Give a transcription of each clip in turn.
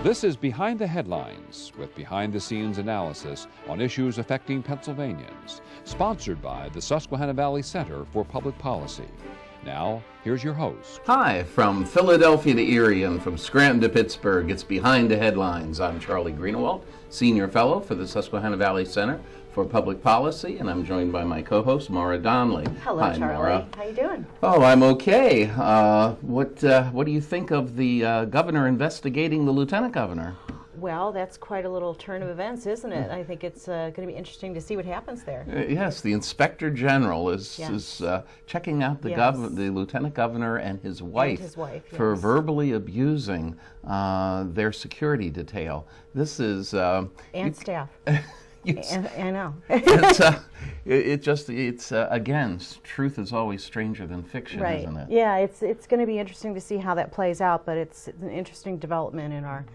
This is Behind the Headlines, with behind-the-scenes analysis on issues affecting Pennsylvanians, sponsored by the Susquehanna Valley Center for Public Policy. Now, here's your host. Hi, from Philadelphia to Erie and from Scranton to Pittsburgh, it's Behind the Headlines. I'm Charlie Greenewalt, Senior Fellow for the Susquehanna Valley Center for Public Policy, and I'm joined by my co-host, Maura Donnelly. Hello, Hi, Charlie. Maura. How you doing? Oh, I'm okay. What do you think of the governor investigating the lieutenant governor? Well, that's quite a little turn of events, isn't it? I think it's going to be interesting to see what happens there. Yes, the Inspector General is checking out the the lieutenant governor and his wife, for verbally abusing their security detail. This is and staff. I know. It's again, truth is always stranger than fiction, right. Isn't it? Yeah, it's going to be interesting to see how that plays out, but it's an interesting development in our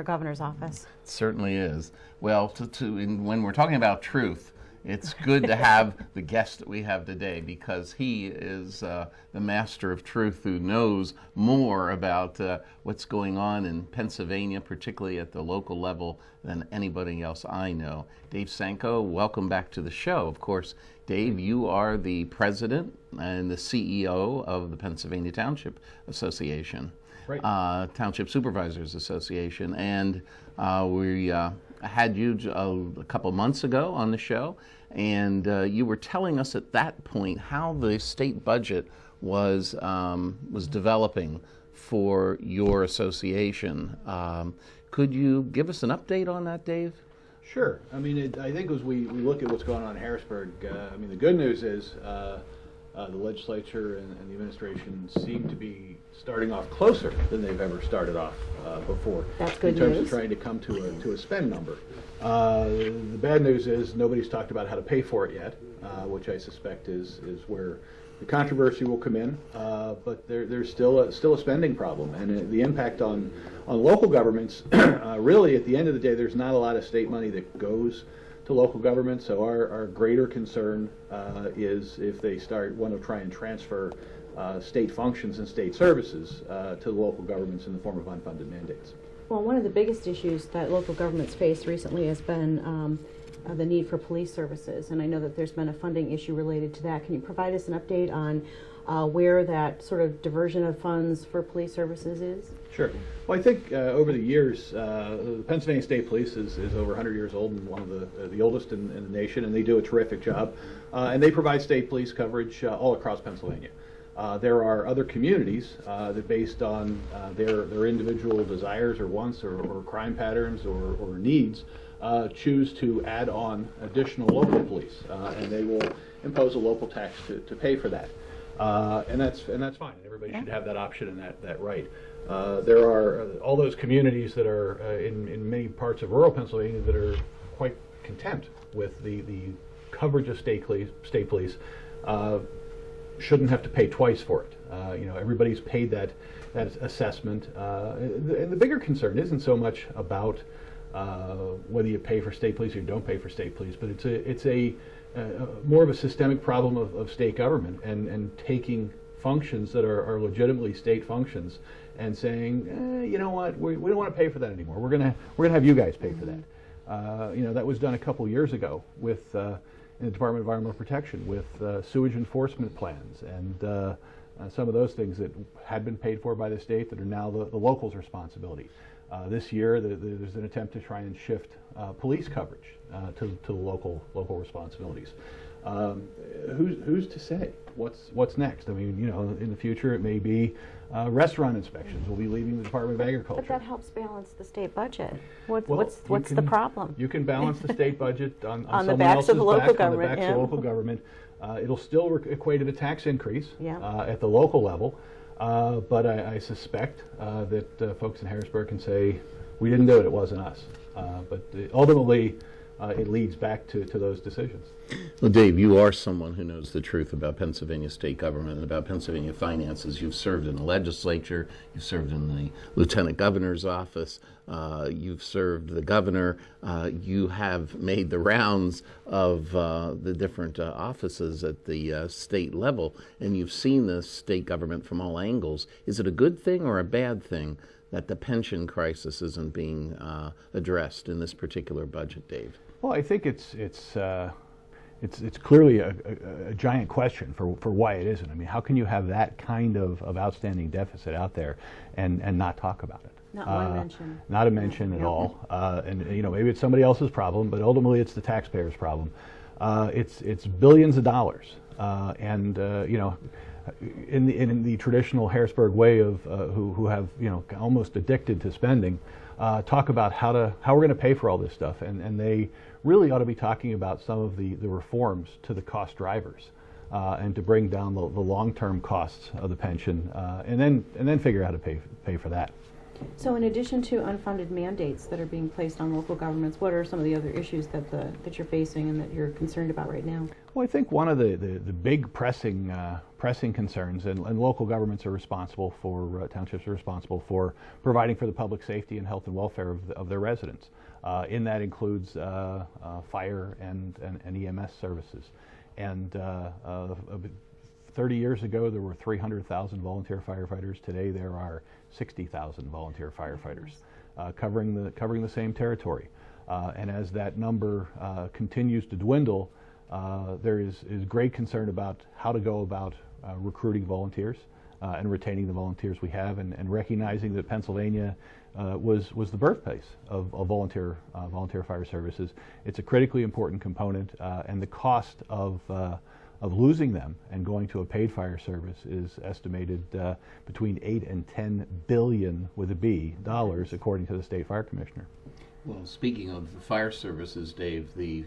governor's office. It certainly is. Well, when we're talking about truth, it's good to have the guest that we have today, because he is the master of truth who knows more about what's going on in Pennsylvania, particularly at the local level, than anybody else I know. Dave Sanko, welcome back to the show. Of course, Dave, you are the president and the CEO of the Pennsylvania Township Association. Right. Township Supervisors Association, and we had you a couple months ago on the show, and you were telling us at that point how the state budget was developing for your association. Could you give us an update on that, Dave? Sure. I mean, I think as we look at what's going on in Harrisburg, I mean, the good news is the legislature and the administration seem to be starting off closer than they've ever started off before. That's good in terms news. of trying to come to a spend number. The bad news is nobody's talked about how to pay for it yet, which I suspect is where the controversy will come in. But there's still a spending problem, and the impact on local governments. Really, at the end of the day, there's not a lot of state money that goes to local government. So our greater concern is if they want to try and transfer state functions and state services to the local governments in the form of unfunded mandates. Well, one of the biggest issues that local governments faced recently has been the need for police services, and I know that there's been a funding issue related to that. Can you provide us an update on where that sort of diversion of funds for police services is? Sure. Well, I think over the years, the Pennsylvania State Police is over 100 years old and one of the oldest in the nation, and they do a terrific job. And they provide state police coverage all across Pennsylvania. There are other communities that, based on their individual desires or wants or crime patterns or needs, choose to add on additional local police, and they will impose a local tax to pay for that. And that's fine. Everybody should have that option and that right. There are all those communities that are in many parts of rural Pennsylvania that are quite content with the coverage of state police. Shouldn't have to pay twice for it. Everybody's paid that assessment. And the bigger concern isn't so much about whether you pay for state police or you don't pay for state police, but it's a more of a systemic problem of state government and taking functions that are legitimately state functions and saying, you know what, we don't want to pay for that anymore. We're gonna have you guys pay for that. That was done a couple years ago with in the Department of Environmental Protection with sewage enforcement plans and some of those things that had been paid for by the state that are now the locals' responsibility. This year, there's an attempt to try and shift police coverage to local responsibilities. Who's to say what's next? I mean, in the future, it may be restaurant inspections will be leaving the Department of Agriculture. But that helps balance the state budget. What's the problem? You can balance the state budget on the someone backs else's of the local back, government. on the backs of local government. It'll still equate to a tax increase Yeah. At the local level. But I suspect that folks in Harrisburg can say, we didn't do it, it wasn't us. But ultimately, it leads back to those decisions. Well, Dave, you are someone who knows the truth about Pennsylvania state government and about Pennsylvania finances. You've served in the legislature, you've served in the lieutenant governor's office, you've served the governor, you have made the rounds of the different offices at the state level, and you've seen the state government from all angles. Is it a good thing or a bad thing that the pension crisis isn't being addressed in this particular budget, Dave? Well, I think it's clearly a giant question for why it isn't. I mean, how can you have that kind of outstanding deficit out there and not talk about it? Not one mention. Not a mention at all. And maybe it's somebody else's problem, but ultimately it's the taxpayers' problem. It's billions of dollars, and in the traditional Harrisburg way of who have almost addicted to spending, talk about how we're going to pay for all this stuff, and they really ought to be talking about some of the reforms to the cost drivers, and to bring down the long-term costs of the pension, and then figure out how to pay for that. So in addition to unfunded mandates that are being placed on local governments, what are some of the other issues that you're facing and that you're concerned about right now? Well, I think one of the big pressing concerns, and local governments are responsible for, townships are responsible for providing for the public safety and health and welfare of their residents. In that includes fire and EMS services. And 30 years ago, there were 300,000 volunteer firefighters. Today, there are 60,000 volunteer firefighters covering the same territory. And as that number continues to dwindle, there is great concern about how to go about recruiting volunteers and retaining the volunteers we have, and recognizing that Pennsylvania was the birthplace of volunteer fire services. It's a critically important component, and the cost of losing them and going to a paid fire service is estimated between $8 and $10 billion with a B dollars, according to the state fire commissioner. Well, speaking of the fire services, Dave, the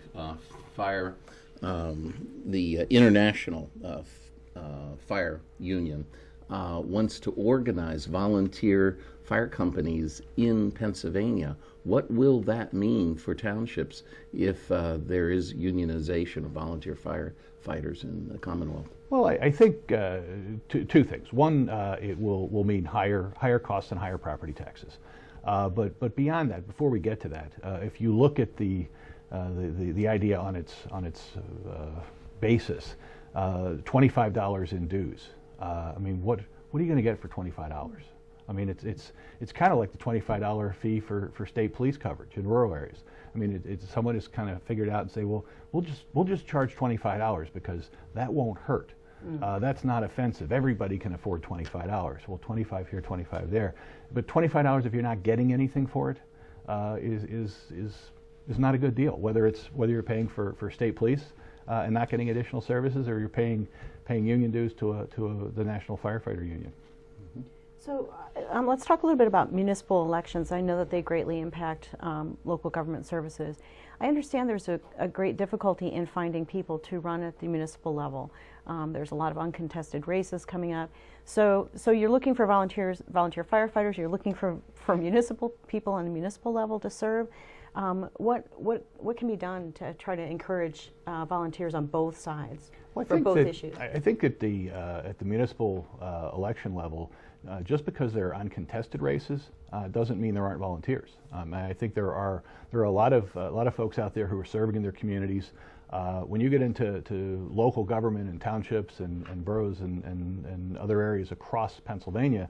International Fire Union wants to organize volunteer fire companies in Pennsylvania. What will that mean for townships if there is unionization of volunteer firefighters in the Commonwealth? Well, I think two things. One, it will mean higher costs and higher property taxes. But beyond that, before we get to that, if you look at the idea on its basis, $25 in dues. I mean, what are you going to get for $25? I mean, it's kind of like the $25 fee for state police coverage in rural areas. I mean, someone has kind of figured out and say, well, we'll just charge $25 because that won't hurt. That's not offensive. Everybody can afford $25. Well, 25 here, 25 there, but $25 if you're not getting anything for it is not a good deal. Whether you're paying for state police and not getting additional services, or you're paying union dues to the National Firefighter Union. So let's talk a little bit about municipal elections. I know that they greatly impact local government services. I understand there's a great difficulty in finding people to run at the municipal level. There's a lot of uncontested races coming up. So you're looking for volunteer firefighters. You're looking for municipal people on the municipal level to serve. What can be done to try to encourage volunteers on both sides for both issues? I think at the municipal election level, just because there are uncontested races doesn't mean there aren't volunteers. I think there are a lot of folks out there who are serving in their communities. When you get into local government and townships and boroughs and other areas across Pennsylvania,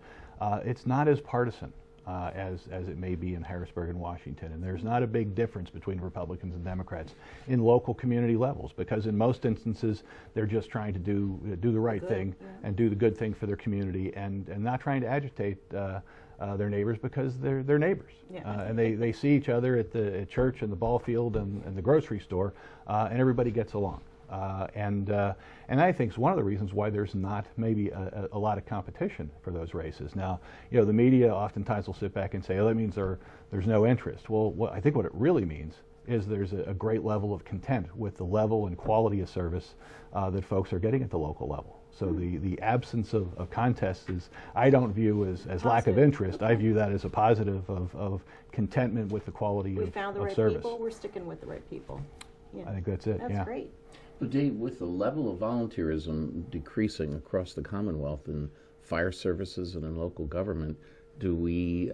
it's not as partisan as it may be in Harrisburg and Washington. And there's not a big difference between Republicans and Democrats in local community levels, because in most instances they're just trying to do the right thing and do the good thing for their community, and not trying to agitate their neighbors, because they're neighbors. And they see each other at church and the ball field and the grocery store, and everybody gets along. And I think it's one of the reasons why there's not maybe a lot of competition for those races. Now, the media oftentimes will sit back and say, oh, that means there's no interest. Well, I think what it really means is there's a great level of content with the level and quality of service that folks are getting at the local level. So the absence of contests I don't view as lack of interest. I view that as a positive of contentment with the quality of service. We found the right people, we're sticking with the right people. Yeah. I think that's it. That's great. But Dave, with the level of volunteerism decreasing across the Commonwealth in fire services and in local government, do we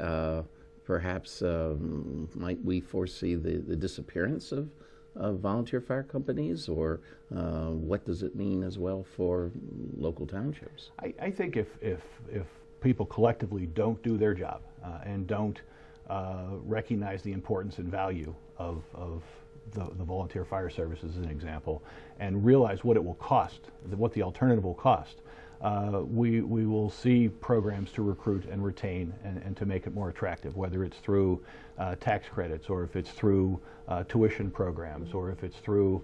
perhaps might we foresee the disappearance of volunteer fire companies, or what does it mean as well for local townships? I think if people collectively don't do their job, and don't recognize the importance and value of the volunteer fire services, as an example, and realize what it will cost, what the alternative will cost. We will see programs to recruit and retain and to make it more attractive, whether it's through tax credits, or if it's through tuition programs, or if it's through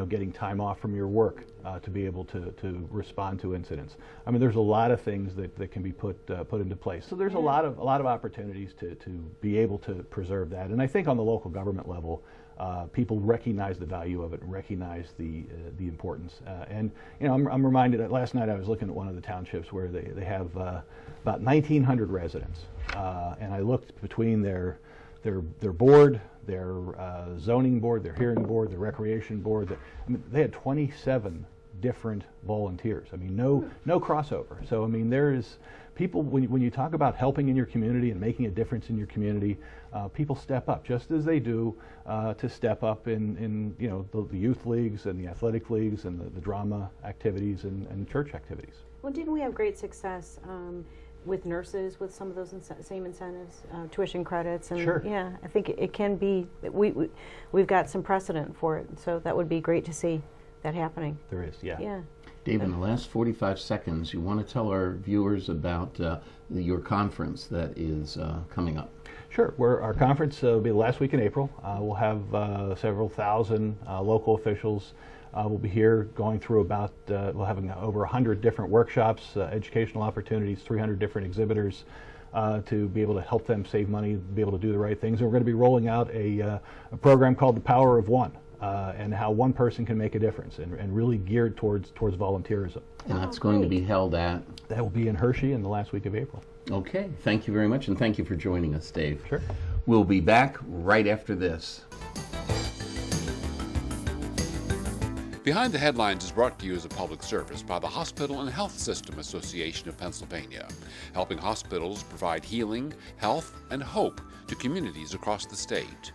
getting time off from your work to be able to respond to incidents. I mean, there's a lot of things that can be put into place. So there's a lot of opportunities to be able to preserve that. And I think on the local government level, people recognize the value of it and recognize the importance. And I'm reminded that last night I was looking at one of the townships where they have about 1,900 residents, and I looked between their board, their zoning board, their hearing board, their recreation board. They had 27 different volunteers. I mean, no crossover. So I mean, there is people, when you talk about helping in your community and making a difference in your community, people step up, just as they do to step up in the youth leagues and the athletic leagues and the drama activities and church activities. Well, didn't we have great success with nurses with some of those same incentives, tuition credits? And sure. Yeah, I think it can be. We've got some precedent for it, so that would be great to see that happening. There is, yeah. Yeah. Dave, in the last 45 seconds, you want to tell our viewers about your conference that is coming up. Sure. Our conference will be the last week in April. We'll have several thousand local officials. We'll be here going through we'll have over 100 different workshops, educational opportunities, 300 different exhibitors to be able to help them save money, be able to do the right things. And we're going to be rolling out a program called The Power of One. And how one person can make a difference, and really geared towards volunteerism. And that's going to be held at? That will be in Hershey in the last week of April. Okay, thank you very much, and thank you for joining us, Dave. Sure. We'll be back right after this. Behind the Headlines is brought to you as a public service by the Hospital and Health System Association of Pennsylvania, helping hospitals provide healing, health, and hope to communities across the state.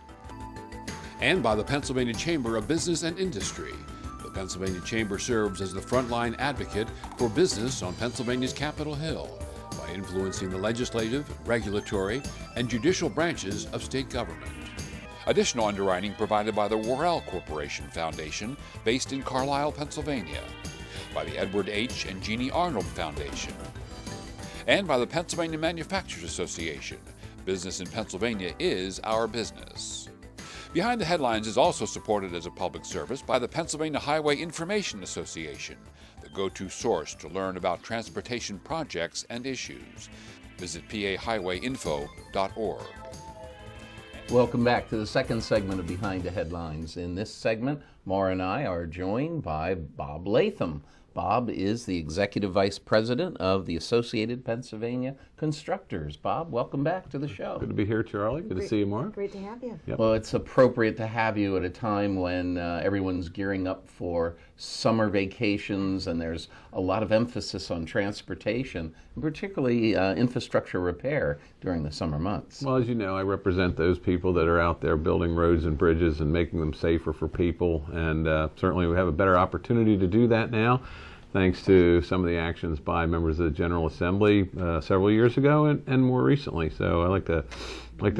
And by the Pennsylvania Chamber of Business and Industry. The Pennsylvania Chamber serves as the frontline advocate for business on Pennsylvania's Capitol Hill by influencing the legislative, regulatory, and judicial branches of state government. Additional underwriting provided by the Worrell Corporation Foundation, based in Carlisle, Pennsylvania, by the Edward H. and Jeannie Arnold Foundation, and by the Pennsylvania Manufacturers Association. Business in Pennsylvania is our business. Behind the Headlines is also supported as a public service by the Pennsylvania Highway Information Association, the go-to source to learn about transportation projects and issues. Visit pahighwayinfo.org. Welcome back to the second segment of Behind the Headlines. In this segment, Maura and I are joined by Bob Latham. Bob is the Executive Vice President of the Associated Pennsylvania Constructors. Bob, welcome back to the show. Good to be here, Charlie. Good to see you, Mark. Great to have you. Yep. Well, it's appropriate to have you at a time when everyone's gearing up for summer vacations, and there's a lot of emphasis on transportation, and particularly infrastructure repair during the summer months. Well, as you know, I represent those people that are out there building roads and bridges and making them safer for people, and certainly we have a better opportunity to do that now, thanks to some of the actions by members of the General Assembly several years ago and more recently. So I like to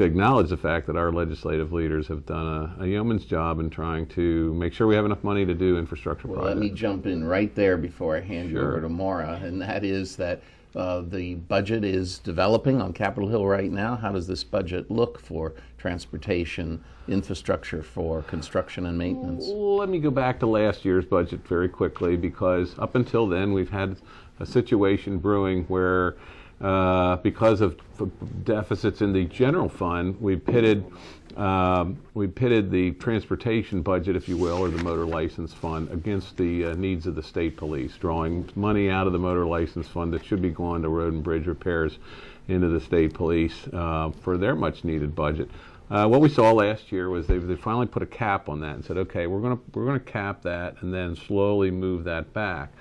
acknowledge the fact that our legislative leaders have done a yeoman's job in trying to make sure we have enough money to do infrastructure projects. Let me jump in right there before I hand you Sure. over to Maura, and that is that the budget is developing on Capitol Hill right now. How does this budget look for transportation infrastructure for construction and maintenance? Let me go back to last year's budget very quickly, because up until then we've had a situation brewing where because of deficits in the general fund, we pitted the transportation budget, if you will, or the motor license fund, against the needs of the state police, drawing money out of the motor license fund that should be going to road and bridge repairs into the state police for their much needed budget. What we saw last year was they finally put a cap on that and said, okay, we're gonna cap that and then slowly move that back.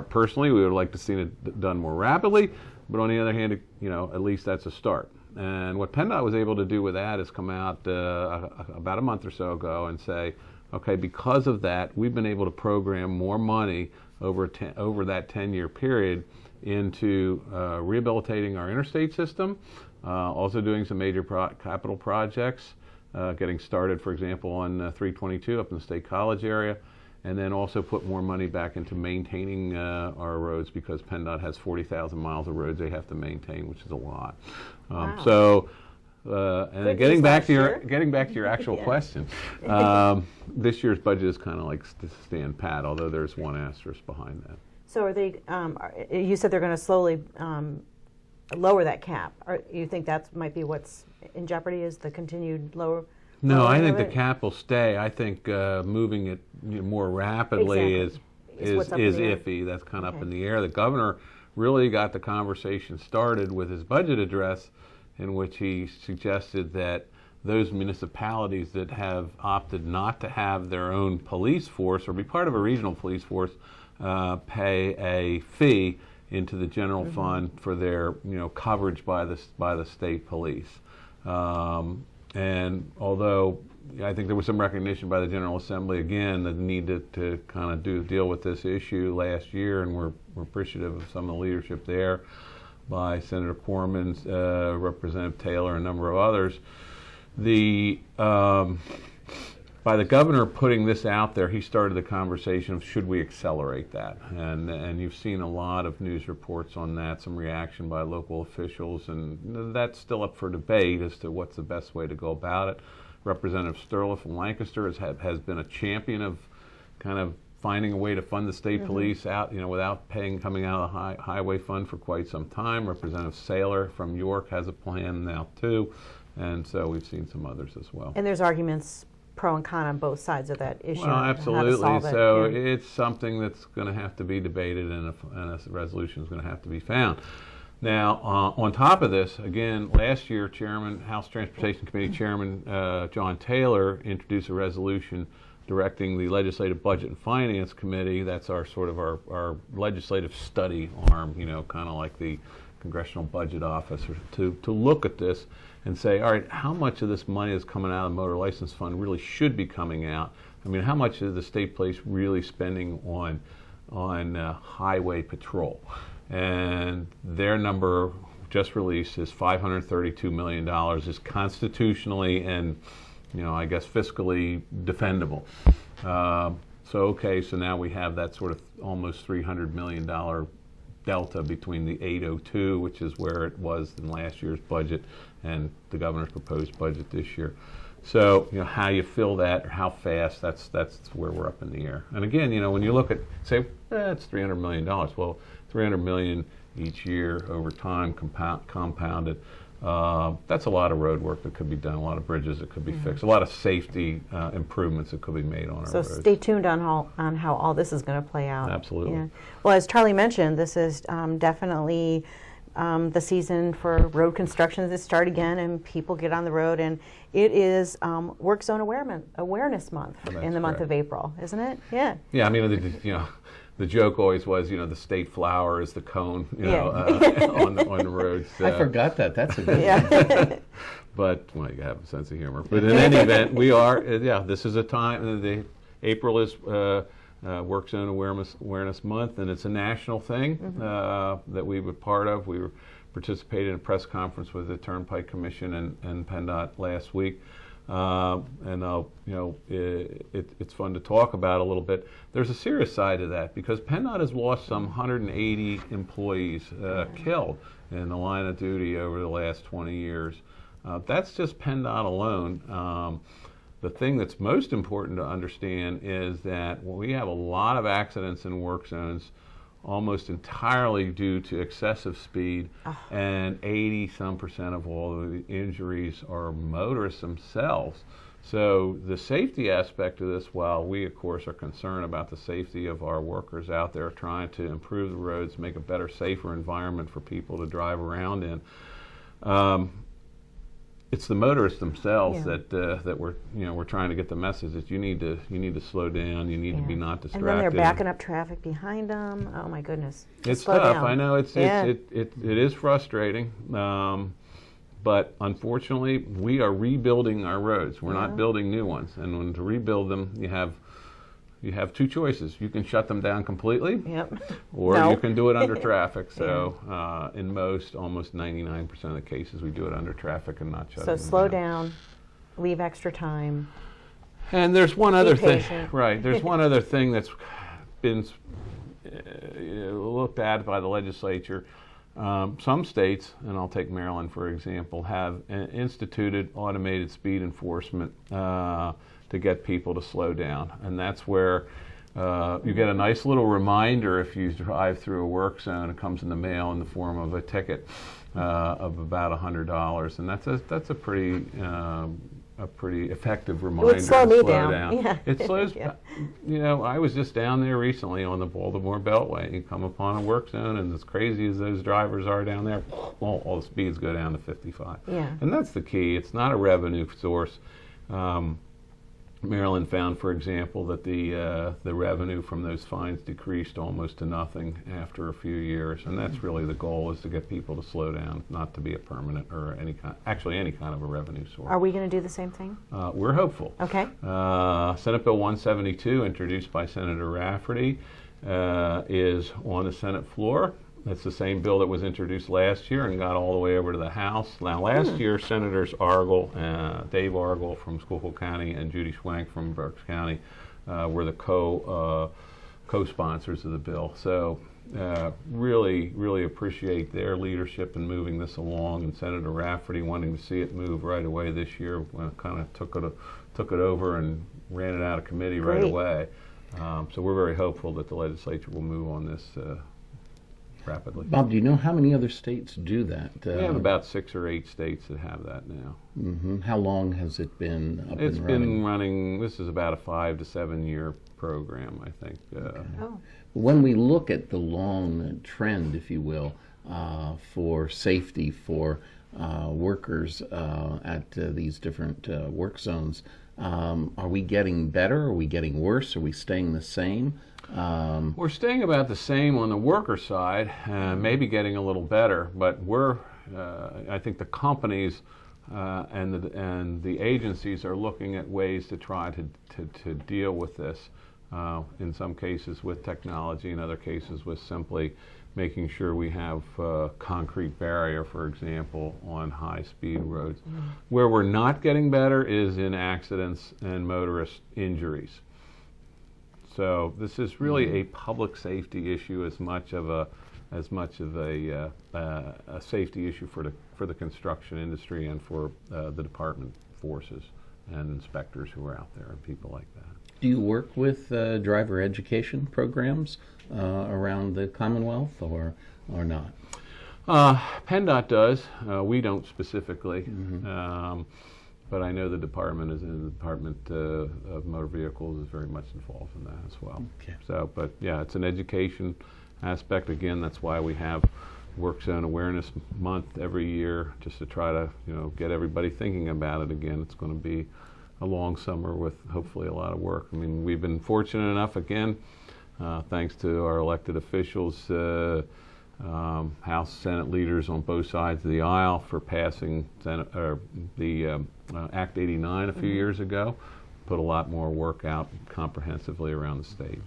Personally, we would like to see it done more rapidly, but on the other hand, at least that's a start. And what PennDOT was able to do with that is come out about a month or so ago and say, okay, because of that, we've been able to program more money over that 10-year period into rehabilitating our interstate system, also doing some major capital projects, getting started, for example, on 322 up in the State College area, and then also put more money back into maintaining our roads, because PennDOT has 40,000 miles of roads they have to maintain, which is a lot. Wow. So, and then getting back to your actual Yeah. question, this year's budget is kind of like stand pat, although there's one asterisk behind that. So are they, you said they're going to slowly lower that cap. You think that might be what's in jeopardy, is the continued lower? No, I think of the it? cap will stay. I think moving it more rapidly Exactly. Is is what's up in the air. iffy. That's kind of up Okay. in the air. The governor really got the conversation started with his budget address, in which he suggested that those municipalities that have opted not to have their own police force or be part of a regional police force pay a fee into the general fund for their coverage by the state police. And although I think there was some recognition by the General Assembly again that needed to kind of deal with this issue last year, and we're appreciative of some of the leadership there by Senator Corman, Representative Taylor, and a number of others. By the governor putting this out there, he started the conversation of should we accelerate that, and you've seen a lot of news reports on that, some reaction by local officials, and that's still up for debate as to what's the best way to go about it. Representative Sterling from Lancaster has been a champion of kind of finding a way to fund the state police out, without coming out of the highway fund for quite some time. Representative Saylor from York has a plan now too, and so we've seen some others as well. And there's arguments pro and con on both sides of that issue. Well, on how to absolutely. solve it. So Yeah. it's something that's going to have to be debated, and a resolution is going to have to be found. Now, on top of this, again, last year, House Transportation Committee Chairman John Taylor introduced a resolution directing the Legislative Budget and Finance Committee, that's our our legislative study arm, kind of like the Congressional Budget Office, to look at this and say, all right, how much of this money that's coming out of the Motor License Fund really should be coming out? I mean, how much is the state police really spending on highway patrol? And their number just released is $532 million, is constitutionally and I guess fiscally defendable. So now we have that sort of almost $300 million delta between the 802, which is where it was in last year's budget, and the governor's proposed budget this year. So how you fill that or how fast, that's where we're up in the air. And again, when you look at, say, it's $300 million. Well, $300 million each year over time compounded. That's a lot of road work that could be done, a lot of bridges that could be fixed, a lot of safety improvements that could be made on our roads. So stay tuned on how all this is going to play out. Absolutely. Yeah. Well, as Charlie mentioned, this is definitely the season for road construction to start again, and people get on the road, and it is Work Zone Awareness Month in the month of April, isn't it? Yeah. Yeah, I mean, the joke always was, the state flower is the cone, on the roads. I forgot that. That's a good one. Yeah. But, well, you have a sense of humor. But in any event, we are, this is a time, April is Work Zone Awareness Month, and it's a national thing that we were part of. We participated in a press conference with the Turnpike Commission and PennDOT last week. It's fun to talk about a little bit. There's a serious side to that, because PennDOT has lost some 180 employees killed in the line of duty over the last 20 years. That's just PennDOT alone. The thing that's most important to understand is that we have a lot of accidents in work zones, almost entirely due to excessive speed, and 80% of all of the injuries are motorists themselves. So the safety aspect of this, while we of course are concerned about the safety of our workers out there trying to improve the roads, make a better, safer environment for people to drive around in, it's the motorists themselves that we're trying to get the message that you need to slow down, you need to be not distracted. And then they're backing up traffic behind them. Oh my goodness! It's slow tough. down. I know it is frustrating, but unfortunately we are rebuilding our roads. We're not building new ones, and when to rebuild them, you have you have two choices. You can shut them down completely, Yep. or No. you can do it under traffic. So in almost 99% of the cases, we do it under traffic and not shut So them slow down, leave extra time. And there's one other thing, patient. right? There's one other thing that's been looked at by the legislature. Some states, and I'll take Maryland for example, have instituted automated speed enforcement to get people to slow down, and that's where you get a nice little reminder if you drive through a work zone. It comes in the mail in the form of a ticket of about $100, and that's a pretty effective reminder. It would slow to me slow down. Yeah. It slows. Yeah. You know, I was just down there recently on the Baltimore Beltway. You come upon a work zone, and as crazy as those drivers are down there, all the speeds go down to 55. Yeah. And that's the key. It's not a revenue source. Maryland found, for example, that the revenue from those fines decreased almost to nothing after a few years, and that's really the goal, is to get people to slow down, not to be a permanent or any kind of a revenue source. Are we going to do the same thing? We're hopeful. Okay. Senate Bill 172, introduced by Senator Rafferty, is on the Senate floor. That's the same bill that was introduced last year and got all the way over to the House. Now, last year, Senators Dave Argel from Schuylkill County and Judy Schwank from Berks County were the co-sponsors of the bill. So really appreciate their leadership in moving this along, and Senator Rafferty wanting to see it move right away this year, kind of took it over and ran it out of committee right away. So we're very hopeful that the legislature will move on this rapidly. Bob, do you know how many other states do that? We have about 6 or 8 states that have that now. Mm-hmm. How long has it been up It's and been running, this is about a 5 to 7 year program, I think. Oh. When we look at the long trend, if you will, for safety for workers at these different work zones, are we getting better? Are we getting worse? Are we staying the same? We're staying about the same on the worker side, maybe getting a little better, but I think the companies and the agencies are looking at ways to try to deal with this, in some cases with technology, in other cases with simply making sure we have a concrete barrier, for example, on high-speed roads. Where we're not getting better is in accidents and motorist injuries. So this is really a public safety issue as much of a safety issue for the construction industry and for the department forces and inspectors who are out there and people like that. Do you work with driver education programs around the Commonwealth or not? PennDOT does. We don't specifically. But I know the department of Motor Vehicles is very much involved in that as well. Okay. So, but yeah, it's an education aspect. Again, that's why we have Work Zone Awareness Month every year, just to try to get everybody thinking about it again. It's going to be a long summer with hopefully a lot of work. I mean, we've been fortunate enough, again, thanks to our elected officials, House, Senate leaders on both sides of the aisle for passing the Act 89 a few years ago, put a lot more work out comprehensively around the state.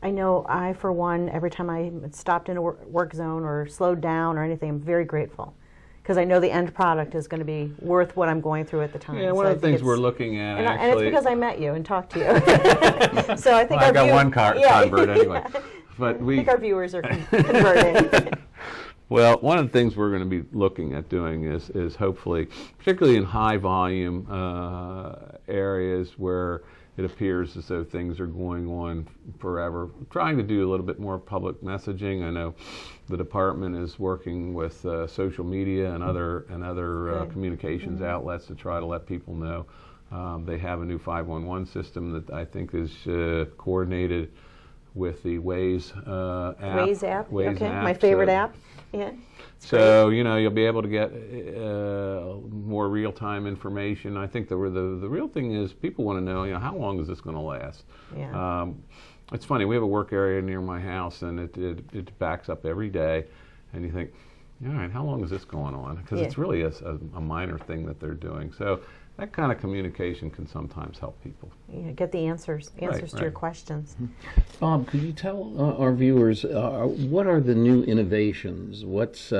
I know I, for one, every time I stopped in a work zone or slowed down or anything, I'm very grateful, because I know the end product is going to be worth what I'm going through at the time. Yeah, one of the things we're looking at, and actually... And it's because I met you and talked to you. So I think I got one convert anyway. But I think our viewers are converted. Well, one of the things we're going to be looking at doing is hopefully, particularly in high volume areas where it appears as though things are going on forever, trying to do a little bit more public messaging. I know the department is working with social media and other communications outlets to try to let people know. They have a new 511 system that I think is coordinated with the Waze app. Waze app, Waze okay, app, my favorite app. Yeah. So you'll be able to get more real-time information. I think the real thing is people want to know how long is this going to last. Yeah. It's funny, we have a work area near my house, and it backs up every day, and you think, all right, how long is this going on? Because Yeah. it's really a minor thing that they're doing. So that kind of communication can sometimes help people. Yeah, get the answers to your right. questions. Bob, could you tell our viewers what are the new innovations? What's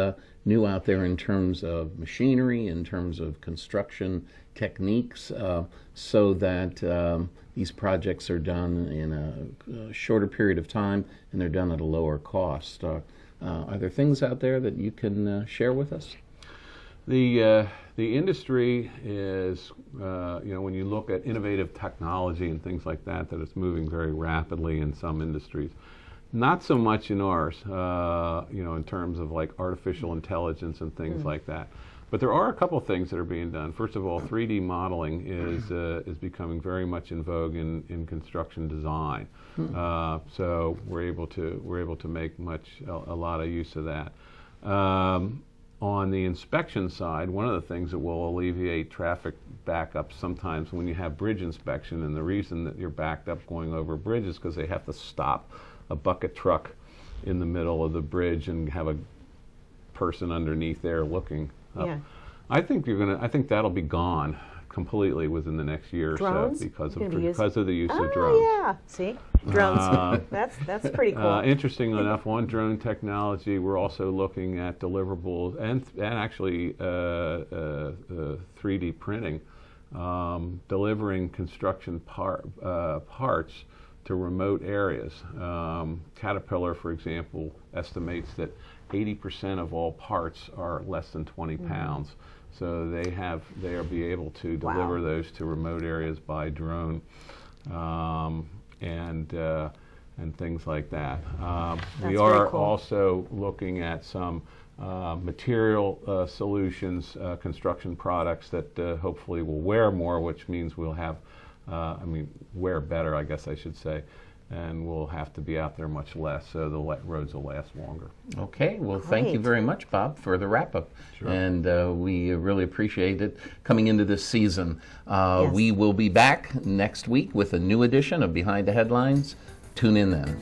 new out there in terms of machinery, in terms of construction techniques, so that these projects are done in a shorter period of time and they're done at a lower cost? Are there things out there that you can share with us? The industry is, when you look at innovative technology and things like that, that it's moving very rapidly in some industries. Not so much in ours, in terms of like artificial intelligence and things like that. But there are a couple things that are being done. First of all, 3D modeling is becoming very much in vogue in construction design. So we're able to make a lot of use of that. On the inspection side, one of the things that will alleviate traffic backups sometimes when you have bridge inspection, and the reason that you're backed up going over a bridge is because they have to stop a bucket truck in the middle of the bridge and have a person underneath there looking up. Yeah. I think that'll be gone completely within the next year Drones? or so because Because of the use of drones. Oh, yeah. See? Drones. That's pretty cool. Interesting enough, on drone technology, we're also looking at deliverables and actually 3D printing, delivering construction parts to remote areas. Caterpillar, for example, estimates that 80% of all parts are less than 20 pounds. So they'll be able to deliver those to remote areas by drone, and things like that. We are cool. also looking at some material solutions, construction products that hopefully will wear more, which means we'll have, wear better, I guess I should say, and we'll have to be out there much less, so the roads will last longer. Okay, well, thank you Great. very much, Bob, for the wrap-up. Sure. And we really appreciate it coming into this season. Yes. We will be back next week with a new edition of Behind the Headlines. Tune in then.